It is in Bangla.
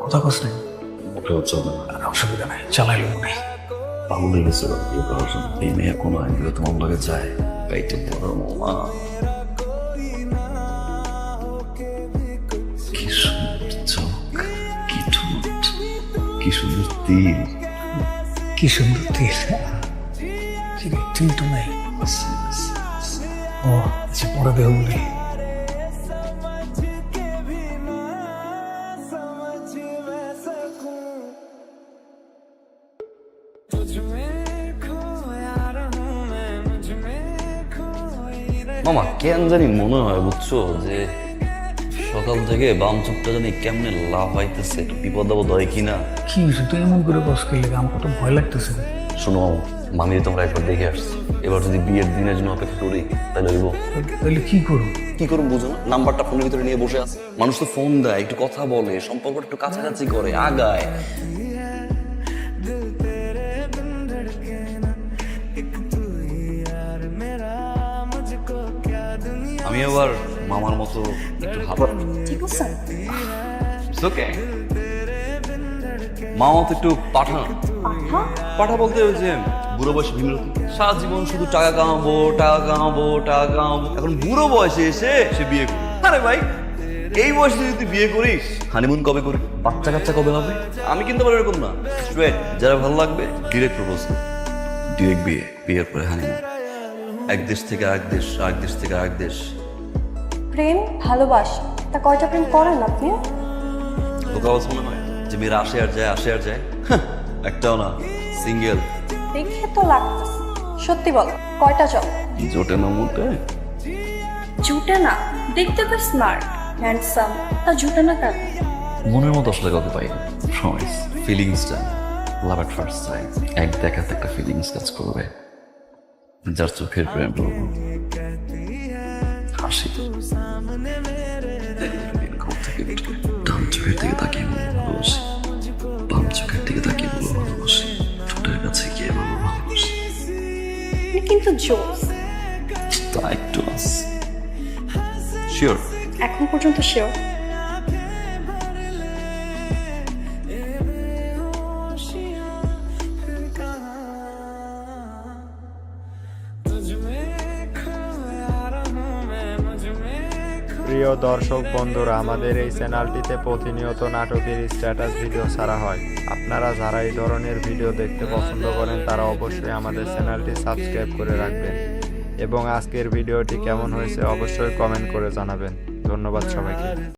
কথা কস নাই? মোটেও চলবে না। আর অসুবিধা নাই, চালাইল মনে। পাগল হয়ে গেছে বিয়ে করার জন্য। এই মেয়ে কোনো আইনগুলো তোমার লগে যায় গাইতে পড়ো মা। কি সুন্দর চোখ, কি ঠোঁট, কি সুন্দর তিল। কি সুন্দর তিল। তিল তো নাই। ও আচ্ছা, পরে দেহ বলি। মামা কেন জানি মনে হয় বুঝছো যে সকাল থেকে বাম চোখটা জানি কেমনে লাভ হইতেছে, বিপদ আপদ হয় কিনা। কি হয়েছে তুই এমন করে বস করলে? আমার তো ভয় লাগতেছে। শোনো মামি তোমরা একবার দেখে আসছি, এবার যদি বিয়ের দিনের জন্য অপেক্ষা করি তাহলে হইব। তাহলে কি করবো? কি করুন বুঝো না? নাম্বারটা ফোনের ভিতরে নিয়ে বসে আছে, মানুষ তো ফোন দেয়, একটু কথা বলে, সম্পর্কটা একটু কাছাকাছি করে, আগায়। আমি আবার মামার মতো একটু হাবা। ঠিক আছে। ওকে, মামা তো একটু পাঠা। পাঠা? পাঠা বলতে ওই যে বুড়ো বয়সে বিমরতি, সারা জীবন শুধু টাকা কামাবো টাকা কামাবো টাকা কামাবো, এখন বুড়ো বয়সে এসে সে বিয়ে করবে। আরে ভাই, এই বয়সে যদি তুই বিয়ে করিস, হানিমুন কবে করি, বাচ্চা কাচ্চা কবে হবে? আমি কিন্তু আবার এরকম না, স্ট্রেট যারা ভালো লাগবে ডিরেক্ট প্রপোজ, ডিরেক্ট বিয়ে, বিয়ের পরে হানিমুন। এক দেশ থেকে আরেক দেশ, আরেক দেশ থেকে আরেক দেশ। প্রেম ভালোবাসা, তা কয়টা প্রেম করেন আপনি? লোকাবাস মনে হয় যে মেয়েরা আসে আর যায়, আসে আর যায়। হাহ, একটাও না, সিঙ্গেল। দেখে তো লাগতেছে। সত্যি বল, কয়টা চল? জোটে না মোটে। জুটে না? দেখতে তো স্মার্ট হ্যান্ডসাম, তা জুটে না কেন? মনের মতো আসলে কাউকে পাই না। সময় ফিলিংসটা লাভ এট ফার্স্ট সাইট, এক দেখাতে একটা ফিলিংস কাজ করবে, যার চোখের প্রেম করবো। হাসি ঘুম থেকে উঠে ডান চোখের দিকে তাকিয়ে বলবো ভালোবাসি, বাম চোখের দিকে তাকিয়ে বলবো ভালোবাসি, ঠোঁটের কাছে গিয়ে বলবো ভালোবাসি। আপনি কিন্তু জোস। তা একটু আছে। শিওর? এখন পর্যন্ত শিওর? প্রিয় দর্শক বন্ধুরা, আমাদের এই চ্যানেলটিতে প্রতিনিয়ত নাটকের স্ট্যাটাস ভিডিও ছাড়া হয়। আপনারা যারা এই ধরনের ভিডিও দেখতে পছন্দ করেন তারা অবশ্যই আমাদের চ্যানেলটি সাবস্ক্রাইব করে রাখবেন এবং আজকের ভিডিওটি কেমন হয়েছে অবশ্যই কমেন্ট করে জানাবেন। ধন্যবাদ সবাইকে।